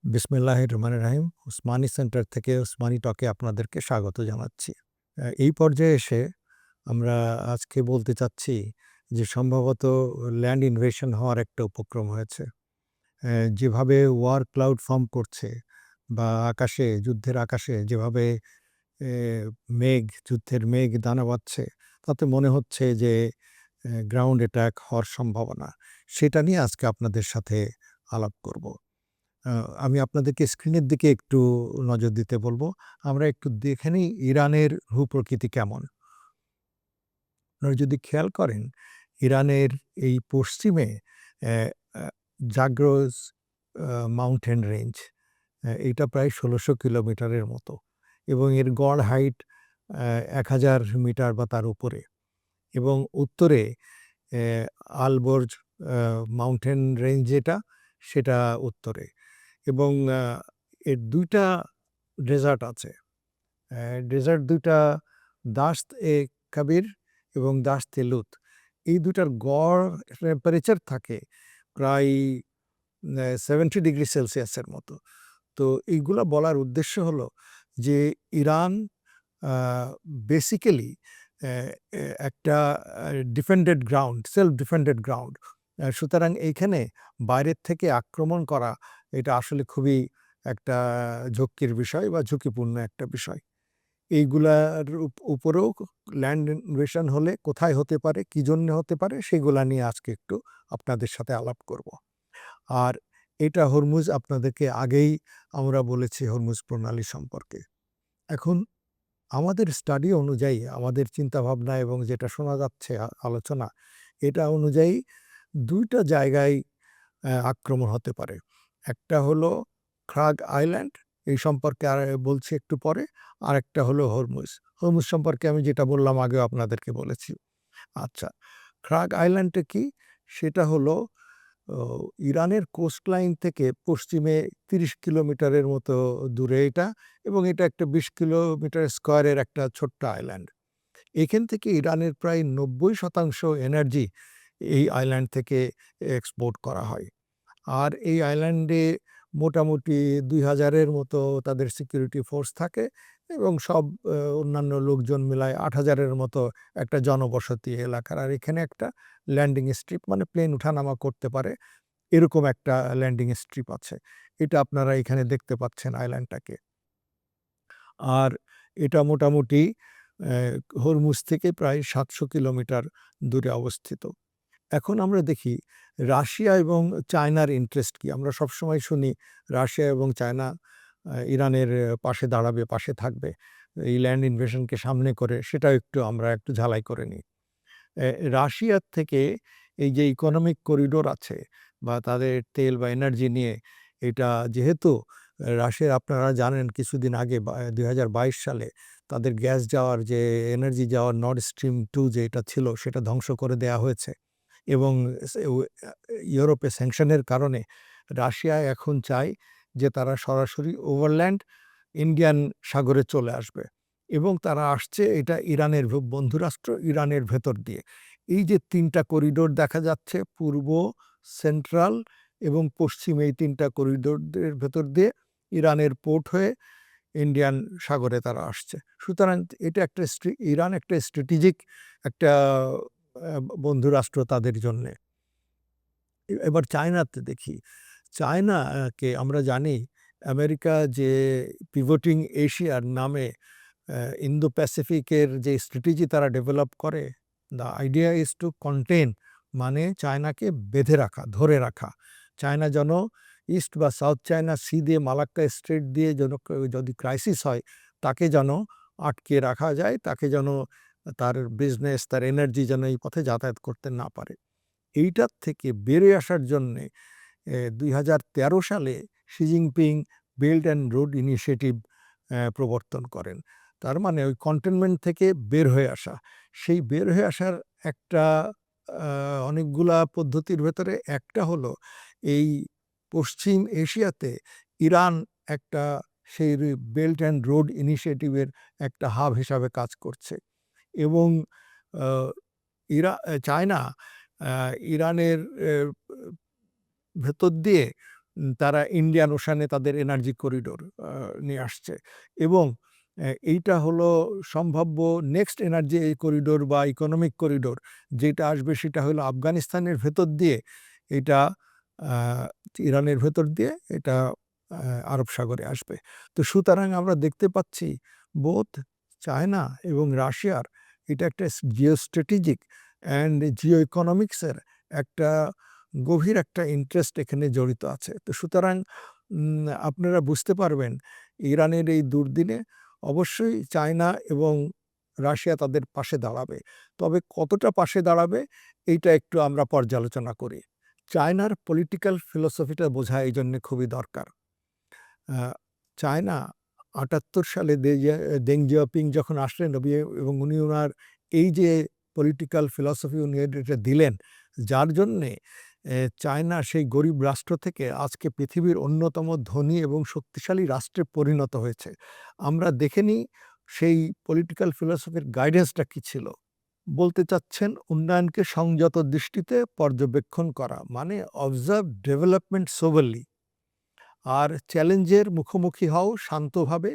বিসমিল্লাহির রহমানির রহিম। উসমানী সেন্টার থেকে উসমানী টকে আপনাদেরকে স্বাগত জানাচ্ছি। এই পর্যায়ে এসে আমরা আজকে বলতে চাচ্ছি যে সম্ভবত ল্যান্ড ইনভেশন হওয়ার একটা উপক্রম হয়েছে। যেভাবে ওয়ার ক্লাউড ফর্ম করছে বা যুদ্ধের আকাশে যেভাবে যুদ্ধের মেঘ দানা বাঁধছে, তাতে মনে হচ্ছে যে গ্রাউন্ড অ্যাটাক হওয়ার সম্ভাবনা। সেটা নিয়ে আজকে আপনাদের সাথে আলাপ করব। আ আমি আপনাদেরকে স্ক্রিনের দিকে একটু নজর দিতে বলব। আমরা একটু দেখে নিই ইরানের ভূপ্রকৃতি কেমন। আপনারা যদি খেয়াল করেন, ইরানের এই পশ্চিমে অ্যা আ জাগ্রোস মাউন্টেন রেঞ্জ, এটা প্রায় ১৬০০ কিলোমিটারের মতো এবং এর গড় হাইট ১,০০০ মিটার বা তার উপরে এবং উত্তরে অ্যা আলবর্জ আ মাউন্টেন রেঞ্জ সেটা উত্তরে। এবং এর ২ টা ডেজার্ট আছে। ডেজার্ট ২ টা দাশত এ কাবির এবং দাশত এ লুত। এই ২ টার গড় টেম্পারেচার থাকে প্রায় ৭০ ডিগ্রি সেলসিয়াসের মতো। তো এইগুলা বলার উদ্দেশ্য হলো যে ইরান আ বেসিক্যালি অ্যা এ একটা defended ground, self defended ground. সুতরাং এইখানে বাইরের থেকে আক্রমণ করা এটা আসলে খুবই একটা ঝক্কির বিষয় বা ঝুঁকিপূর্ণ একটা বিষয়। এইগুলার উপরেও ল্যান্ড ইনভেশন হলে কোথায় হতে পারে, কি জন্যে হতে পারে সেগুলা নিয়ে আজকে একটু আপনাদের সাথে আলাপ করব। আর এটা হরমুজ আপনাদেরকে আগেই আমরা বলেছি হরমুজ প্রণালী সম্পর্কে। এখন আমাদের স্টাডি অনুযায়ী, আমাদের চিন্তাভাবনা এবং যেটা শোনা যাচ্ছে আলোচনা, এটা অনুযায়ী ২ টা জায়গায় আক্রমণ হতে পারে। একটা হলো ক্রাগ আইল্যান্ড, এই সম্পর্কে বলছি একটু পরে। আরেকটা হলো হরমুজ। হরমুজ সম্পর্কে আমি যেটা বললাম আগেও আপনাদেরকে বলেছি। আচ্ছা, ক্রাগ আইল্যান্ডটা কি? সেটা হলো ও ইরানের কোস্টলাইন থেকে পশ্চিমে ৩০ কিলোমিটারের মতো দূরে এটা এবং এটা একটা ২০ কিলোমিটার স্কয়ারের একটা ছোট্ট আইল্যান্ড। এখান থেকে ইরানের প্রায় ৯০% এনার্জি এই আইল্যান্ড থেকে এক্সপোর্ট করা হয়। আর এই আইল্যান্ডে মোটামুটি ২,০০০ এর মতো তাদের সিকিউরিটি ফোর্স থাকে এবং সব অন্যান্য লোকজন মিলায় ৮,০০০ এর মতো একটা জনবসতি এলাকার। আর এখানে একটা ল্যান্ডিং স্ট্রিপ মানে প্লেন উঠানামা করতে পারে, এরকম একটা ল্যান্ডিং স্ট্রিপ আছে। এটা আপনারা এখানে দেখতে পাচ্ছেন আইল্যান্ডটাকে। আর এটা মোটামুটি অ্যা হরমুজ থেকে প্রায় ৭০০ কিলোমিটার দূরে অবস্থিত। এখন আমরা দেখি রাশিয়া এবং চায়নার ইন্টারেস্ট কি? আমরা সবসময় শুনি রাশিয়া এবং চায়না ইরানের পাশে দাঁড়াবে, পাশে থাকবে। এই ল্যান্ড ইনভেশনকে সামনে করে সেটাও আমরা একটু ঝালাই করে নিই। রাশিয়ার থেকে এই যে ইকোনমিক করিডোর আছে বা তাদের তেল বা এনার্জি নিয়ে, এটা যেহেতু রাশিয়া, আপনারা জানেন কিছুদিন আগে ২০২২ সালে তাদের গ্যাস যাওয়ার যে এনার্জি যাওয়ার নর্ড স্ট্রিম ২ যেটা ছিল সেটা ধ্বংস করে দেয়া হয়েছে এবং সে ও ইউরোপে স্যাংশনের কারণে রাশিয়া এখন চায় যে তারা সরাসরি ওভারল্যান্ড ইন্ডিয়ান সাগরে চলে আসবে এবং তারা আসছে এটা ইরানের বন্ধুরাষ্ট্র ইরানের ভেতর দিয়ে। এই যে ৩ টা করিডোর দেখা যাচ্ছে পূর্ব, সেন্ট্রাল এবং পশ্চিম, এই ৩ টা করিডোরের ভেতর দিয়ে ইরানের পোর্ট হয়ে ইন্ডিয়ান সাগরে তারা আসছে। সুতরাং এটা একটা ইরান একটা স্ট্র্যাটেজিক একটা বন্ধুরাষ্ট্র তাদের জন্যে। এবার চায়নাতে দেখি। চায়নাকে আমরা জানি আমেরিকা যে পিভটিং এশিয়ার নামে ইন্দো প্যাসিফিকের যে স্ট্র্যাটেজি তারা ডেভেলপ করে, the idea is to contain, মানে চায়নাকে বেঁধে রাখা, ধরে রাখা। চায়না যেন ইস্ট বা সাউথ চায়না সি দিয়ে মালাক্কা স্ট্রেইট দিয়ে যেন যদি ক্রাইসিস হয়, তাকে যেন আটকে রাখা যায়, তাকে যেন তার বিজনেস, তার এনার্জি যেন এই পথে যাতায়াত করতে না পারে। এইটার থেকে বেরিয়ে আসার জন্যে ২০১৩ সালে Xi Jinping belt and road initiative প্রবর্তন করেন। তার মানে ওই কন্টেইনমেন্ট থেকে বের হয়ে আসা। সেই বের হয়ে আসার একটা আ অনেকগুলা পদ্ধতির ভেতরে একটা হলো এই পশ্চিম এশিয়াতে ইরান একটা সেই বেল্ট অ্যান্ড রোড ইনিশিয়েটিভের একটা হাব হিসাবে কাজ করছে এবং আ চায়না আ ইরানের ভেতর দিয়ে তারা ইন্ডিয়ান ওশানে তাদের এনার্জি করিডোর নিয়ে আসছে এবং এইটা হলো সম্ভাব্য নেক্সট এনার্জি করিডোর বা ইকোনমিক করিডোর যেটা আসবে সেটা হলো আফগানিস্তানের ভেতর দিয়ে এটা ইরানের ভেতর দিয়ে এটা আরব সাগরে আসবে। তো সুতরাং আমরা দেখতে পাচ্ছি বোথ চায়না এবং রাশিয়ার এটা একটা জিও স্ট্র্যাটেজিক অ্যান্ড জিও ইকোনমিক্সের একটা গভীর একটা ইন্টারেস্ট এখানে জড়িত আছে। তো সুতরাং আপনারা বুঝতে পারবেন ইরানের এই দুর্দিনে অবশ্যই চায়না এবং রাশিয়া তাদের পাশে দাঁড়াবে। তবে কতটা পাশে দাঁড়াবে এইটা একটু আমরা পর্যালোচনা করি। চায়নার পলিটিক্যাল ফিলোসফিটা বোঝা এই জন্যে খুবই দরকার। চায়না ৭৮ সালে দেং জিয়াওপিং যখন আসলেন এবং উনি ওনার এই যে পলিটিক্যাল ফিলসফি উনি এটা দিলেন, যার জন্যে চায়না সেই গরিব রাষ্ট্র থেকে আজকে পৃথিবীর অন্যতম ধনী এবং শক্তিশালী রাষ্ট্রে পরিণত হয়েছে। আমরা দেখে নিই সেই পলিটিক্যাল ফিলসফির গাইডেন্সটা কী ছিল। বলতে চাচ্ছেন উন্নয়নকে সংযত দৃষ্টিতে পর্যবেক্ষণ করা, মানে অবজার্ভ ডেভেলপমেন্ট সোবারলি। আর চ্যালেঞ্জের মুখোমুখি হও শান্তভাবে,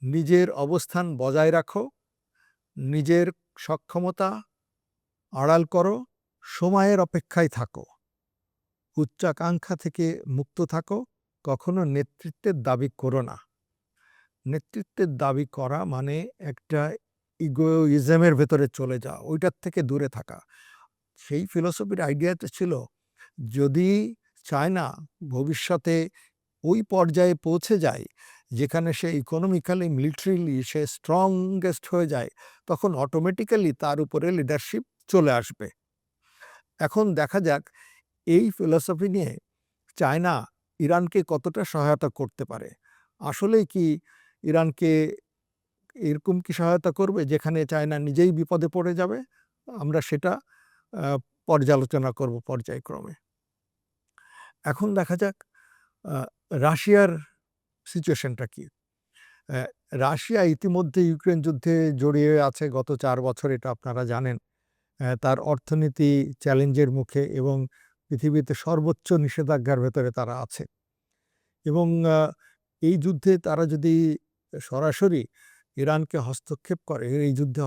নিজের অবস্থান বজায় রাখো, নিজের সক্ষমতা আড়াল করো, সময়ের অপেক্ষায় থাকো, উচ্চাকাঙ্ক্ষা থেকে মুক্ত থাকো, কখনো নেতৃত্বের দাবি করো না। নেতৃত্বের দাবি করা মানে একটা ইগোইজমের ভেতরে চলে যাওয়া, ওইটার থেকে দূরে থাকা। সেই ফিলসফির আইডিয়াটা ছিল যদি চায়না ভবিষ্যতে ওই পর্যায়ে পৌঁছে যায় যেখানে সে ইকোনমিক্যালি মিলিটারিলি সে স্ট্রংগেস্ট হয়ে যায়, তখন অটোমেটিক্যালি তার উপরে লিডারশিপ চলে আসবে। এখন দেখা যাক এই ফিলসফি নিয়ে চায়না ইরানকে কতটা সহায়তা করতে পারে। আসলেই কি ইরানকে এরকম কি সহায়তা করবে যেখানে চায়না নিজেই বিপদে পড়ে যাবে? আমরা সেটা পর্যালোচনা করব পর্যায়ক্রমে। এখন দেখা যাক রাশিয়ার সিচুয়েশনটা কি। রাশিয়া ইতিমধ্যে ইউক্রেন যুদ্ধে জড়িয়ে আছে গত ৪ বছর, এটা আপনারা জানেন। তার অর্থনীতি চ্যালেঞ্জের মুখে এবং পৃথিবীতে সর্বোচ্চ নিষেধাজ্ঞার ভেতরে তারা আছে এবং এই যুদ্ধে তারা যদি সরাসরি ইরানকে হস্তক্ষেপ করে, এই যুদ্ধে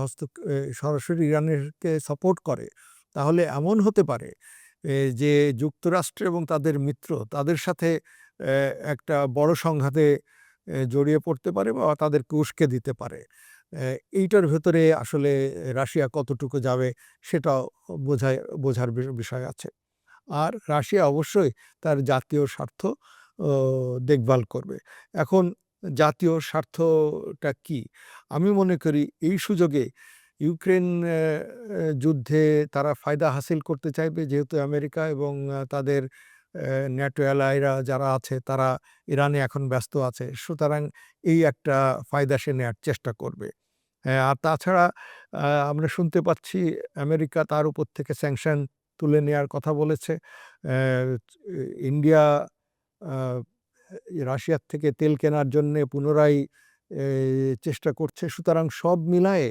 সরাসরি ইরানেরকে সাপোর্ট করে, তাহলে এমন হতে পারে যে যুক্তরাষ্ট্র এবং তাদের মিত্র তাদের সাথে একটা বড় সংঘাতে জড়িয়ে পড়তে পারে বা তাদেরকে উস্কে দিতে পারে। এইটার ভেতরে আসলে রাশিয়া কতটুকু যাবে সেটাও বোঝার বিষয় আছে। আর রাশিয়া অবশ্যই তার জাতীয় স্বার্থ দেখভাল করবে। এখন জাতীয় স্বার্থটা কি? আমি মনে করি এই সুযোগে ইউক্রেন যুদ্ধে তারা ফায়দা হাসিল করতে চাইবে, যেহেতু আমেরিকা এবং তাদের ন্যাটো অ্যালাইরা যারা আছে তারা ইরানে এখন ব্যস্ত আছে। সুতরাং এই একটা ফায়দা সে নেয়ার চেষ্টা করবে। আর তাছাড়া আমরা শুনতে পাচ্ছি আমেরিকা তার উপর থেকে স্যাংশন তুলে নেয়ার কথা বলেছে। ইন্ডিয়া আ রাশিয়ার থেকে তেল কেনার জন্যে পুনরায় চেষ্টা করছে। সুতরাং সব মিলায়ে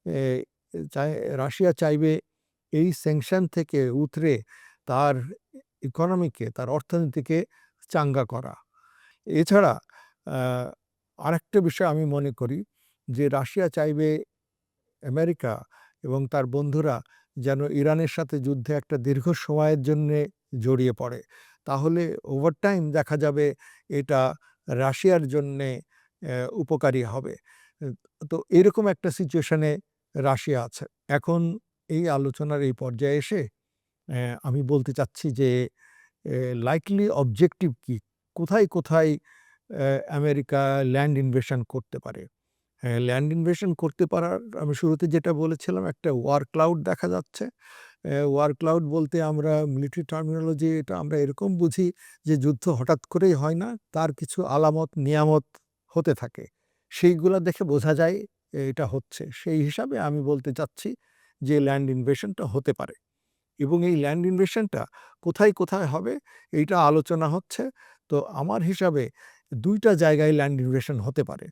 এ চায় রাশিয়া চাইবে এই স্যাংশন থেকে উতরে তার ইকোনমিকে, তার অর্থনীতিকে চাঙ্গা করা। এছাড়া আ আরেকটা বিষয় আমি মনে করি যে রাশিয়া চাইবে আমেরিকা এবং তার বন্ধুরা যেন ইরানের সাথে যুদ্ধে একটা দীর্ঘ সময়ের জন্যে জড়িয়ে পড়ে। তাহলে ওভারটাইম দেখা যাবে এটা রাশিয়ার জন্যে উপকারী হবে। তো এরকম একটা সিচুয়েশনে রাশিয়া আছে। এখন এই আলোচনার এই পর্যায়ে এসে আমি বলতে চাচ্ছি যে লাইকলি অবজেক্টিভ কি? কোথায়, কোথায় আমেরিকা ল্যান্ড ইনভেশন করতে পারে? ল্যান্ড ইনভেশন করতে পারার আমি শুরুতে যেটা বলেছিলাম একটা ওয়ার ক্লাউড দেখা যাচ্ছে। ওয়ার ক্লাউড বলতে আমরা মিলিটারি টার্মিনোলজি এটা আমরা এরকম বুঝি যে যুদ্ধ হঠাৎ করেই হয় না। তার কিছু আলামত নিয়ামত হতে থাকে। সেইগুলা দেখে বোঝা যায় এটা হচ্ছে। সেই হিসাবে আমি বলতে চাচ্ছি যে ল্যান্ড ইনভেশনটা হতে পারে এবং এই ল্যান্ড ইনভেশনটা কোথায়, কোথায় হবে এইটা আলোচনা হচ্ছে। তো আমার হিসাবে ২ টা জায়গায় ল্যান্ড ইনভেশন হতে পারে।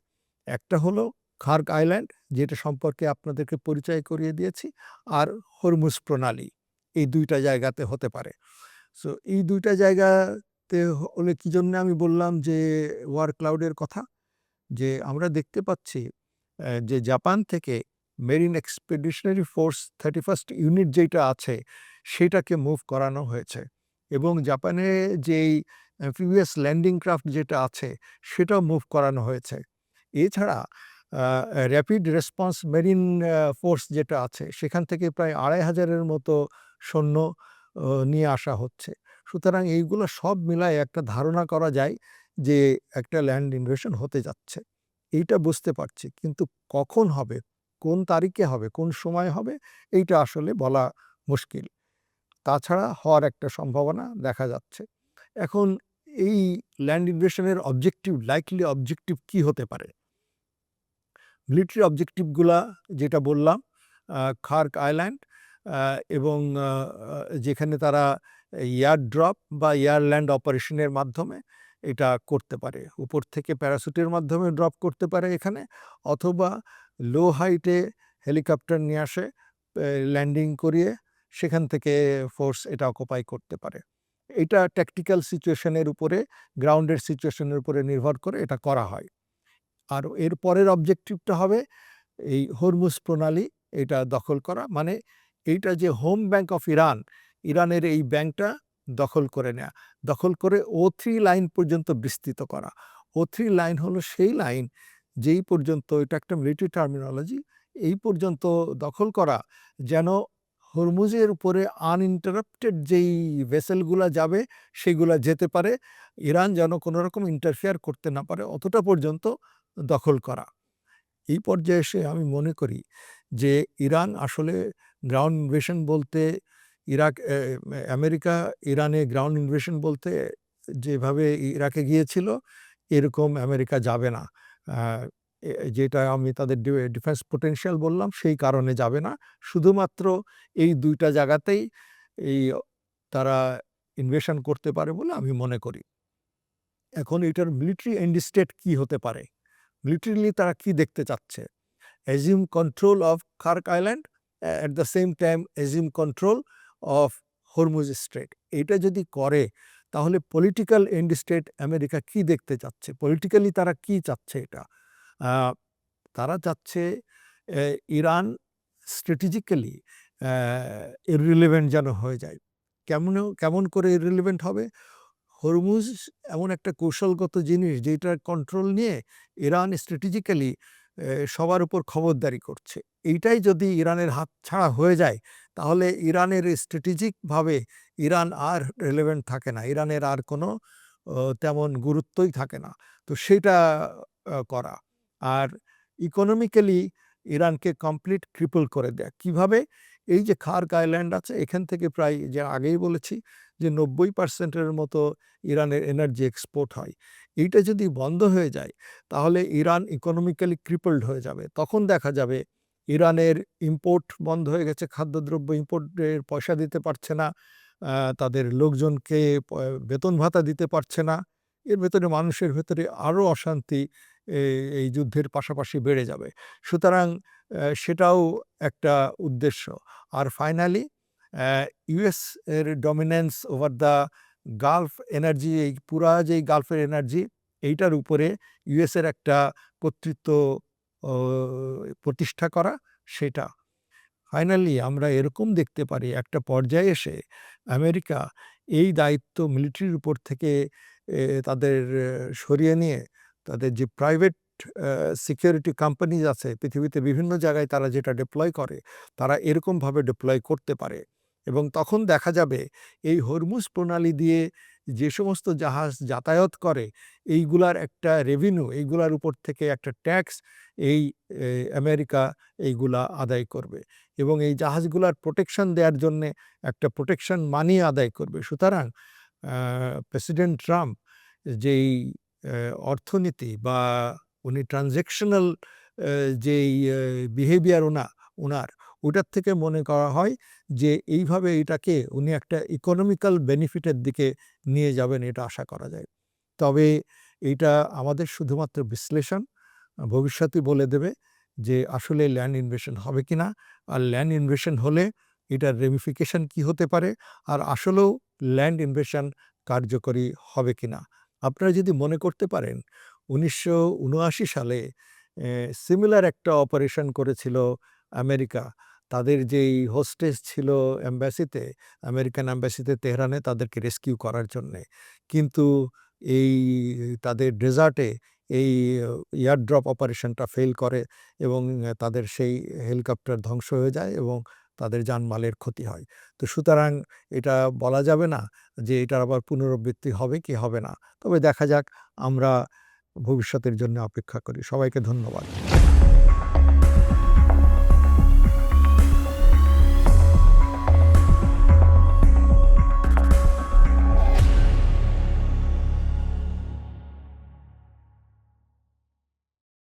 একটা হলো খার্গ আইল্যান্ড, যেটা সম্পর্কে আপনাদেরকে পরিচয় করিয়ে দিয়েছি, আর হরমুজ প্রণালী। এই ২ টা জায়গাতে হতে পারে। সো এই ২ টা জায়গা করতে হলে কি জন্য আমি বললাম যে ওয়ার ক্লাউডের কথা? যে আমরা দেখতে পাচ্ছি যে জাপান থেকে marine expeditionary force 31st unit যেটা আছে সেটাকে মুভ করানো হয়েছে এবং জাপানে যেই প্রিভিয়াস ল্যান্ডিং ক্রাফট যেটা আছে সেটাও মুভ করানো হয়েছে। এছাড়া র্যাপিড রেসপন্স মেরিন ফোর্স যেটা আছে সেখান থেকে প্রায় ২,৫০০-এর মতো সৈন্য নিয়ে আসা হচ্ছে। সুতরাং এইগুলো সব মিলায় একটা ধারণা করা যায় যে একটা ল্যান্ড ইনভেশন হতে যাচ্ছে। এইটা বুঝতে পারছি। কিন্তু কখন হবে, কোন তারিখে হবে, কোন সময় হবে এইটা আসলে বলা মুশকিল। তাছাড়া হওয়ার একটা সম্ভাবনা দেখা যাচ্ছে। এখন এই ল্যান্ড ইনভেশনের অবজেক্টিভ, লাইকলি অবজেক্টিভ কি হতে পারে? মিলিটারি অবজেক্টিভগুলা যেটা বললাম, খার্ক আইল্যান্ড এবং যেখানে তারা এয়ার ড্রপ বা এয়ার ল্যান্ড অপারেশনের মাধ্যমে এটা করতে পারে। উপর থেকে প্যারাসুটের মাধ্যমে ড্রপ করতে পারে এখানে, অথবা লো হাইটে হেলিকপ্টার নিয়ে আসে ল্যান্ডিং করিয়ে সেখান থেকে ফোর্স এটা অকুপাই করতে পারে। এটা ট্যাকটিক্যাল সিচুয়েশনের উপরে, গ্রাউন্ডের সিচুয়েশনের উপরে নির্ভর করে এটা করা হয়। আর এর পরের অবজেক্টিভটা হবে এই হরমুজ প্রণালী এটা দখল করা, মানে এইটা যে হোম ব্যাংক অফ ইরান, ইরানের এই ব্যাংকটা দখল করে নেয়া, দখল করে O3 লাইন পর্যন্ত বিস্তৃত করা। O3 লাইন হলো সেই লাইন যেই পর্যন্ত, এটা একটা মিলিটারি টার্মিনোলজি, এই পর্যন্ত দখল করা যেন হরমুজের উপরে আনইন্টারাপ্টেড যেই ভেসেলগুলা যাবে সেগুলা যেতে পারে, ইরান যেন কোনো রকম ইন্টারফেয়ার করতে না পারে, অতটা পর্যন্ত দখল করা। এই পর্যায়ে এসে আমি মনে করি যে ইরান আসলে গ্রাউন্ড ইনভেশন বলতে, আমেরিকা ইরানে গ্রাউন্ড ইনভেশন বলতে যেভাবে ইরাকে গিয়েছিল এরকম আমেরিকা যাবে না। যেটা আমি তাদের ডিফেন্স পোটেনশিয়াল বললাম সেই কারণে যাবে না। শুধুমাত্র এই ২টা জায়গাতেই এই তারা ইনভেশন করতে পারে বলে আমি মনে করি। এখন এটার মিলিটারি এন্ড স্টেট কি হতে পারে? মিলিটারিলি তারা কি দেখতে চাচ্ছে? assume control of Khark Island, at the same time assume control of Hormuz Strait. এটা যদি করে তাহলে পলিটিক্যাল এন্ড স্টেট আমেরিকা কি দেখতে চাচ্ছে? পলিটিক্যালি তারা কি চাচ্ছে এটা? তারা চাচ্ছে ইরান স্ট্র্যাটেজিক্যালি ইররিলেভেন্ট যেন হয়ে যায়। কেমন করে ইররিলেভেন্ট হবে? হরমুজ এমন একটা কৌশলগত জিনিস যেটার কন্ট্রোল নিয়ে ইরান স্ট্র্যাটেজিক্যালি সবার উপর খবরদারি করছে। এইটাই যদি ইরানের হাতছাড়া হয়ে যায় তাহলে ইরানের স্ট্র্যাটেজিকভাবে ইরান আর রেলেভেন্ট থাকে না, ইরানের আর কোনো তেমন গুরুত্বই থাকে না। তো সেটা করা। আর ইকোনমিক্যালি ইরানকে কমপ্লিট ক্রিপল করে দেয়া। কিভাবে? এই যে খার্ক আইল্যান্ড আছে এখান থেকে প্রায়, যে আগেই বলেছি যে ৯০% মতো ইরানের এনার্জি এক্সপোর্ট হয়। এইটা যদি বন্ধ হয়ে যায় তাহলে ইরান ইকোনমিক্যালি ক্রিপলড হয়ে যাবে। তখন দেখা যাবে ইরানের ইম্পোর্ট বন্ধ হয়ে গেছে, খাদ্যদ্রব্য ইম্পোর্টের পয়সা দিতে পারছে না, তাদের লোকজনকে বেতন ভাতা দিতে পারছে না। এর ভেতরে মানুষের ভেতরে আরও অশান্তি এই যুদ্ধের পাশাপাশি বেড়ে যাবে। সুতরাং সেটাও একটা উদ্দেশ্য। আর ফাইনালি ইউএস এর dominance over the Gulf energy, এই পুরা যেই গালফের এনার্জি এইটার উপরে ইউএসের একটা কর্তৃত্ব প্রতিষ্ঠা করা, সেটা। ফাইনালি আমরা এরকম দেখতে পারি একটা পর্যায়ে এসে আমেরিকা এই দায়িত্ব মিলিটারির উপর থেকে তাদের সরিয়ে নিয়ে তাদের যে প্রাইভেট সিকিউরিটি কোম্পানিজ আছে পৃথিবীতে বিভিন্ন জায়গায় তারা যেটা ডিপ্লয় করে তারা এরকমভাবে ডিপ্লয় করতে পারে। এবং তখন দেখা যাবে এই হরমুজ প্রণালী দিয়ে যে সমস্ত জাহাজ যাতায়াত করে এইগুলার একটা রেভিনিউ, এইগুলার উপর থেকে একটা ট্যাক্স এই আমেরিকা এইগুলা আদায় করবে এবং এই জাহাজগুলার প্রোটেকশন দেওয়ার জন্যে একটা প্রোটেকশন মানি আদায় করবে। সুতরাং প্রেসিডেন্ট ট্রাম্প যেই অর্থনীতি বা উনি ট্রানজ্যাকশনাল যেই বিহেভিয়ার ওনার ওটার থেকে মনে করা হয় যে এইভাবে এটাকে উনি একটা ইকোনমিক্যাল বেনিফিটের দিকে নিয়ে যাবেন, এটা আশা করা যায়। তবে এইটা আমাদের শুধুমাত্র বিশ্লেষণ, ভবিষ্যতই বলে দেবে যে আসলে ল্যান্ড ইনভেশন হবে কিনা, আর ল্যান্ড ইনভেশন হলে এটার রেমিফিকেশন কি হতে পারে, আর আসলেও ল্যান্ড ইনভেশন কার্যকরী হবে কিনা। আপনারা যদি মনে করতে পারেন ১৯৭৯ সালে সিমিলার একটা অপারেশন করেছিল আমেরিকা। তাদের যেই হোস্টেস ছিল এম্বাসিতে, আমেরিকান এম্বাসিতে তেহরানে তাদেরকে রেস্কিউ করার জন্যে। কিন্তু এই তাদের ডেজার্টে এই এয়ারড্রপ অপারেশনটা ফেইল করে এবং তাদের সেই হেলিকপ্টার ধ্বংস হয়ে যায় এবং তাদের জানমালের ক্ষতি হয়। তো সুতরাং এটা বলা যাবে না যে এটার আবার পুনরাবৃত্তি হবে কি হবে না। তবে দেখা যাক, আমরা ভবিষ্যতের জন্য অপেক্ষা করি। সবাইকে ধন্যবাদ।